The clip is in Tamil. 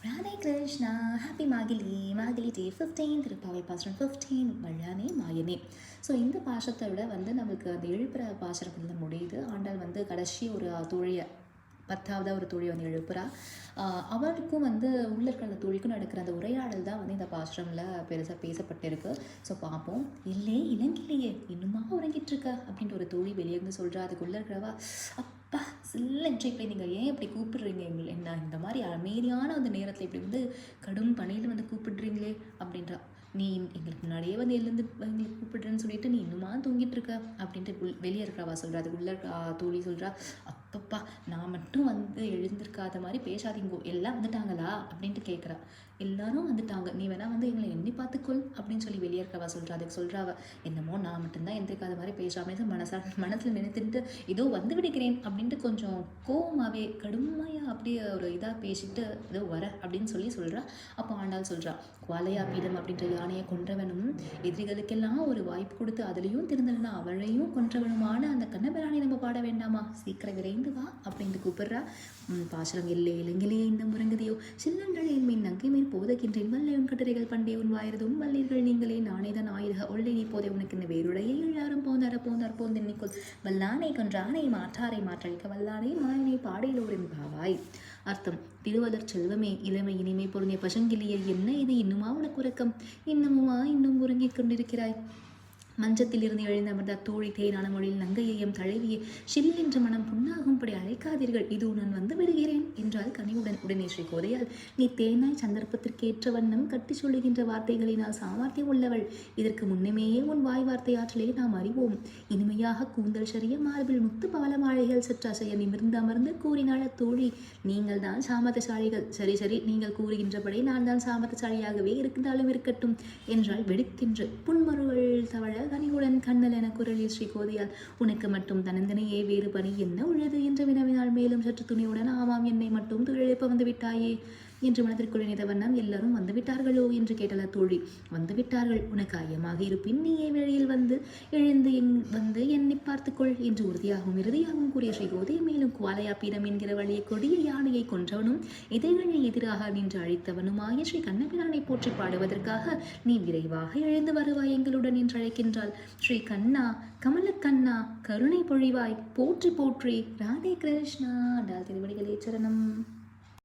ராதே கிருஷ்ணா. ஹாப்பி மாகிலி டே 15 திருப்பாவை பாசுரம் 15 வழானே மாயனே. ஸோ இந்த பாசத்தை விட நம்மளுக்கு அந்த எழுப்புற பாசுரத்தில் முடியுது. ஆண்டாள் கடைசி ஒரு தோழியை 10வது ஒரு தோழி எழுப்புறா. அவளுக்கும் உள்ள இருக்கிற அந்த தோழிக்கும் நடக்கிற அந்த உரையாடல் தான் இந்த பாசுரமில் பெருசாக பேசப்பட்டிருக்கு. ஸோ பார்ப்போம். இளங்கிலேயே இன்னுமா உறங்கிட்டுருக்க அப்படின்ட்டு ஒரு தோழி வெளியேருந்து சொல்கிறா. அதுக்குள்ளே இருக்கிறவா, அப்பா சில்லன்று இப்படி நீங்கள் ஏன் இப்படி கூப்பிடுறீங்க என்ன இந்த மாதிரி அமைதியான அந்த நேரத்தில் இப்படி கடும் பணியில் கூப்பிடுறீங்களே அப்படின்றா. நீ எங்களுக்கு முன்னாடியே எழுந்து எங்களுக்கு கூப்பிடுறேன்னு சொல்லிட்டு நீ இன்னுமா தூங்கிட்டு இருக்க அப்படின்ட்டு வெளியே இருக்கிறவா சொல்கிறா. அதுக்கு உள்ள தோழி சொல்கிறா, அப்பப்பா நான் மட்டும் எழுந்திருக்காத மாதிரி பேசாதீங்கோ, எல்லாம் வந்துட்டாங்களா அப்படின்ட்டு கேட்குறா. எல்லாரும் வந்துட்டாங்க, நீ வேணா எங்களை எண்ணி பார்த்துக்கொள் அப்படின்னு சொல்லி வெளியே இருக்கவா சொல்கிறா. அதுக்கு சொல்கிறாவ, என்னமோ நான் மட்டும்தான் எந்திரிக்காத மாதிரி பேசாமல் மனசில் நினைத்துட்டு இதோ வந்து விடுகிறேன் அப்படின்ட்டு கொஞ்சம் கோவமாகவே கடுமையாக அப்படியே ஒரு இதாக பேசிட்டு ஏதோ வர அப்படின்னு சொல்கிறா. அப்போ ஆண்டாள் சொல்கிறா, குவாலையா பீடம் அப்படின்ற யானையை கொன்றவனும் எதிரிகளுக்கெல்லாம் ஒரு வாய்ப்பு கொடுத்து அதுலேயும் திருந்தலனா அவளையும் கொன்றவனுமான அந்த கண்ணபிராணி நம்ம பாட வேண்டாமா, சீக்கிரம் விரைந்து வா அப்படின்னு கூப்பிடுறா. பாசனம் இலங்கிலேயே இந்த முறங்குதியோ சின்னங்கள் என் மீன் நங்கை மேல் போதகின்றேன் வல்லை உன் கட்டுரைகள் பண்டே உன் வாயிரதும் வல்லீர்கள் நீங்களே நானேதான் ஆயுத ஒல்லை நீ போதே உனக்கு இந்த வேறுடைய எல்லாரும் போந்தார் போந்தென்னிக்கொள் வல்லானை கொன்றானை மாற்றாரை மாற்றழிக்க வல்லானை மாயனை பாடையிலோரின் பாவாய். அர்த்தம், திருவள்ளர் செல்வமே இளமை இனிமை பொருந்திய பசங்கிலியே என்ன இது இன்னுமா உனக்கு உறக்கம், இன்னும் உறங்கிக் கொண்டிருக்கிறாய். மஞ்சத்தில் இருந்து எழுந்தமர்ந்த தோழி தேனான மொழியில் நங்கையையும் தழுவியே ஷில்லென்ற மனம் புண்ணாகும்படி அழைக்காதீர்கள், இதோ நான் விடுகிறேன் என்றால் கனிவுடன். உடனே ஸ்ரீ கோதையால், நீ தேனாய் சந்தர்ப்பத்திற்கேற்ற வண்ணம் கட்டி சொல்லுகின்ற வார்த்தைகளை நான் சாமர்த்தியம் உள்ளவள், இதற்கு முன்னமேயே உன் வாய் வார்த்தை ஆற்றலை நாம் அறிவோம். இனிமையாக கூந்தல் சரிய மார்பில் முத்து பவள மாழைகள் சற்று அசைய நிமிர்ந்து அமர்ந்து கூறினாள் தோழி, நீங்கள் தான் சாமர்த்தியசாலிகள். சரி நீங்கள் கூறுகின்றபடி நான் தான் சாமர்த்தியசாலியாகவே இருந்தாலும் இருக்கட்டும் என்றால் வெடிக்கின்ற புன்மருகள் தவழ கனிவுடன் கண்ணல் என குரலில் ஸ்ரீ கோதையால், உனக்கு மட்டும் தனந்தனையே வேறு பணி என்ன உள்ளது என்று வினவினால். மேலும் சற்று துணியுடன், ஆமாம் என்னை மட்டும் எழுப்ப வந்து விட்டாயே என்று மனதிற்குள் நினைத்த வண்ணம், எல்லாரும் வந்துவிட்டார்களோ என்று கேட்டல தோழி. வந்துவிட்டார்கள், உனக்கு ஐயமாக இருப்பின் நீயே வெளியில் எழுந்து என்னை பார்த்துக்கொள் என்று உறுதியாகவும் இறுதியாகவும் கூறிய ஸ்ரீ கோதை மேலும் குவாலையா பீடம் என்கிற வழியை கொடிய யானையை கொன்றவனும் எதிர்களை எதிராக நின்று அழைத்தவனுமாய ஸ்ரீ கண்ணபிரானை போற்றி பாடுவதற்காக நீ விரைவாக எழுந்து வருவாய் எங்களுடன் என்று அழைக்கின்றாள். ஸ்ரீ கண்ணா, கமலக்கண்ணா, கருணை பொழிவாய், போற்றி போற்றி. ராதே கிருஷ்ணா. டால் திருவடிகளே சரணம்.